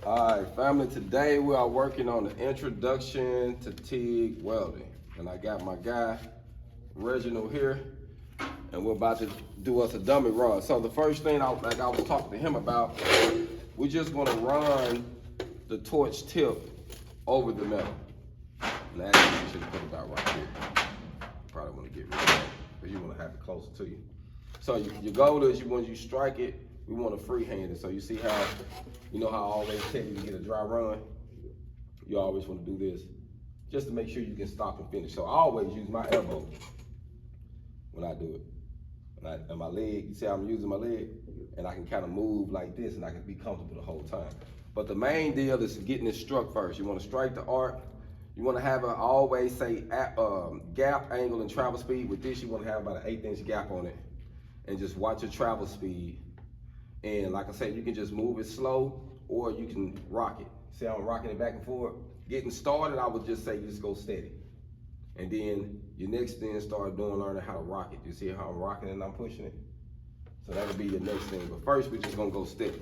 All right, family, today we are working on the introduction to TIG welding. And I got my guy, Reginald here, and we're about to do us a dummy run. So the first thing, like I was talking to him about, we're just gonna run the torch tip over the metal. And actually, you should put it about right here. Probably wanna get rid of that, but you wanna have it closer to you. So your goal is when you strike it, we want to freehand it. So you see how, you know how I always tell you to get a dry run? You always want to do this, just to make sure you can stop and finish. So I always use my elbow when I do it. And my leg, you see how I'm using my leg? And I can kind of move like this and I can be comfortable the whole time. But the main deal is getting it struck first. You want to strike the arc. You want to have I always say gap, angle, and travel speed. With this, you want to have about an 1/8" gap on it. And just watch your travel speed. And like I said, you can just move it slow or you can rock it. See how I'm rocking it back and forth? Getting started, I would just say just go steady. And then your next thing start learning how to rock it. You see how I'm rocking it and I'm pushing it? So that'll be your next thing. But first, we're just gonna go steady.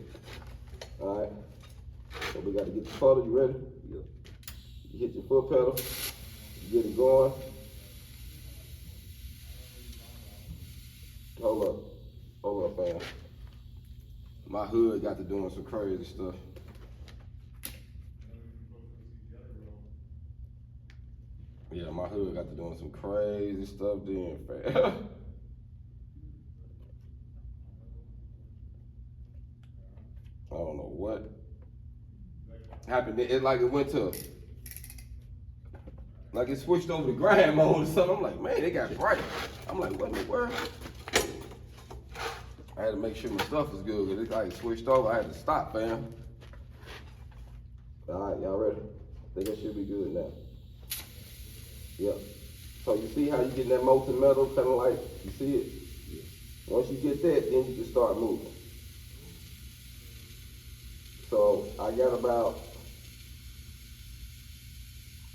All right, so we gotta get the puddle, you ready? Yeah. You hit your foot pedal, you get it going. Hold up, fam. My hood got to doing some crazy stuff. Yeah, my hood got to doing some crazy stuff then, fam. I don't know what happened. It like it went to, like it switched over to grind mode or something. I'm like, man, it got bright. I'm like, what in the world? I had to make sure my stuff was good because it like switched over. I had to stop, fam. All right, y'all ready? I think it should be good now. Yep. So you see how you get that molten metal, kind of like, you see it? Yeah. Once you get that, then you can start moving. So I got about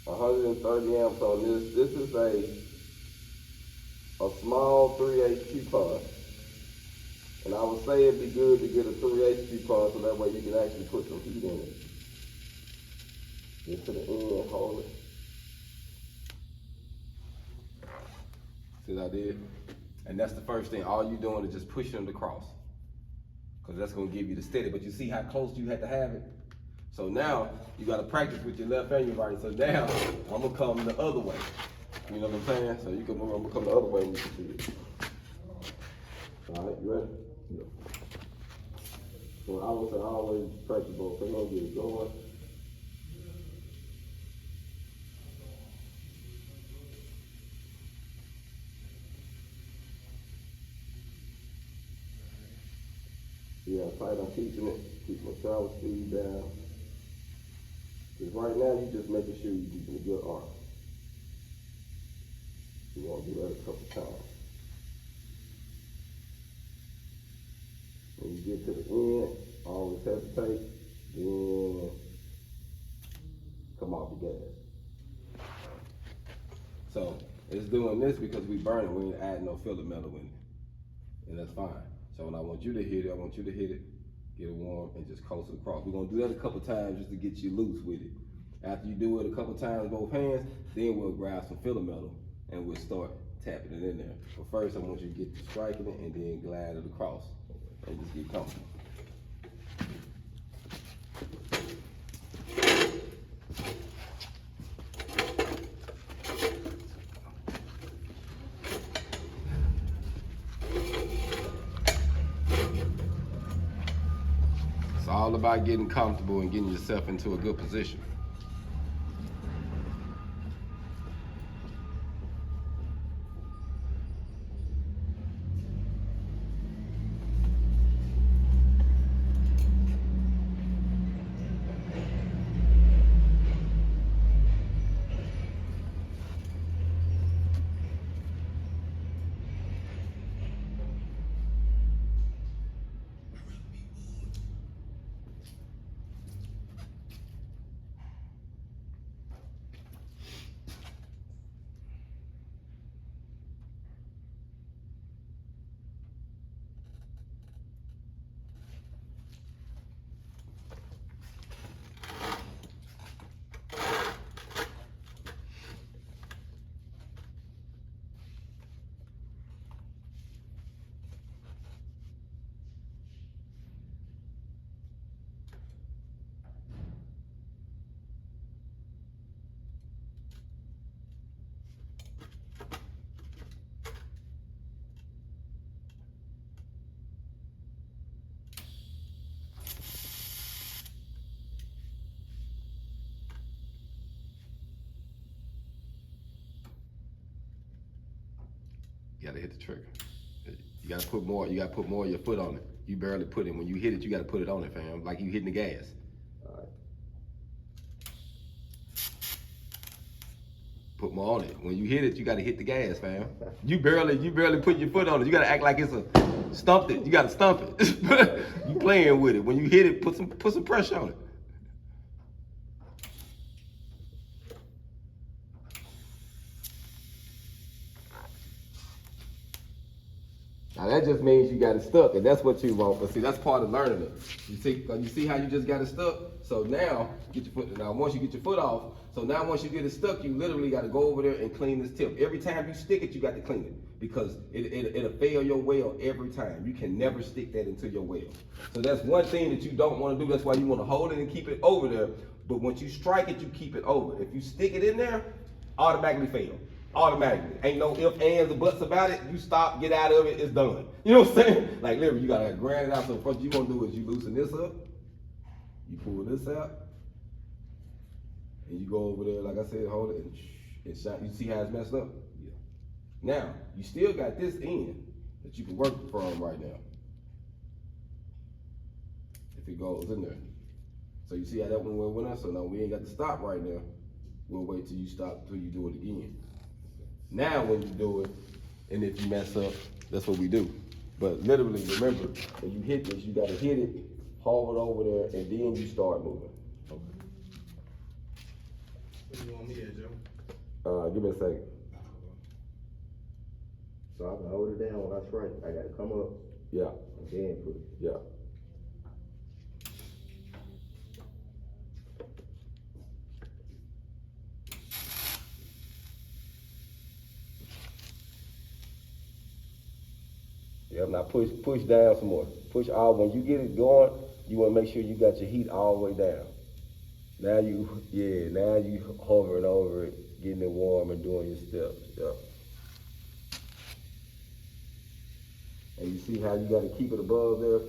130 amps on this. This is a small 3/8 coupon. And I would say it'd be good to get a 3/8 coupon so that way you can actually put some heat in it. Get to the end, hold it. See what I did? And that's the first thing. All you're doing is just pushing it across. Because that's going to give you the steady. But you see how close you had to have it? So now you got to practice with your left and your right. So now I'm going to come the other way. You know what I'm saying? So you can move, I'm going to come the other way and you can see it. All right, you ready? Yeah. So I would say always practice both. So you're going to get it going. Yeah, tight on keeping it, keep my travel speed down. Because right now you're just making sure you're keeping a good arc. You want to do that a couple times. When you get to the end, always hesitate, then come off the gas. So it's doing this because we burn it, we ain't adding no filler metal in it. And that's fine. So when I want you to hit it, I want you to hit it, get it warm, and just coast it across. We're gonna do that a couple times just to get you loose with it. After you do it a couple times, both hands, then we'll grab some filler metal and we'll start tapping it in there. But first, I want you to get to striking it and then glide it across and just get comfortable. It's all about getting comfortable and getting yourself into a good position. gotta hit the trigger. You gotta put more of your foot on it. You barely put it. When you hit it, you gotta put it on it, fam. Like you hitting the gas. All right. Put more on it. When you hit it, you gotta hit the gas, fam. You barely put your foot on it. You gotta act like it's a stump it. You gotta stump it. You playing with it. When you hit it, put some pressure on it. Now that just means you got it stuck, and that's what you want. But see, that's part of learning it. You see how you just got it stuck? So now, get your foot. Now once you get your foot off, so now once you get it stuck, you literally got to go over there and clean this tip. Every time you stick it, you got to clean it because it'll fail your weld every time. You can never stick that into your weld. So that's one thing that you don't want to do. That's why you want to hold it and keep it over there. But once you strike it, you keep it over. If you stick it in there, automatically fail. Automatically. Ain't no ifs, ands, or buts about it. You stop, get out of it, it's done. You know what I'm saying? Like literally, you gotta grind it out. So first you wanna do is you loosen this up, you pull this out, and you go over there, like I said, hold it and shot. You see how it's messed up? Yeah. Now, you still got this end that you can work from right now. If it goes in there. So you see how that one went up? So now we ain't got to stop right now. We'll wait till you stop till you do it again. Now when you do it, and if you mess up, that's what we do. But literally, remember, when you hit this, you gotta hit it, hold it over there, and then you start moving. Okay. What do you want me at, Joe? Give me a second. So I can hold it down when I strike. I gotta come up. Yeah. And then put it. Yeah. Yep, now push down some more. Push all, when you get it going, you wanna make sure you got your heat all the way down. Now you hovering over it, getting it warm and doing your steps, yep. And you see how you gotta keep it above there?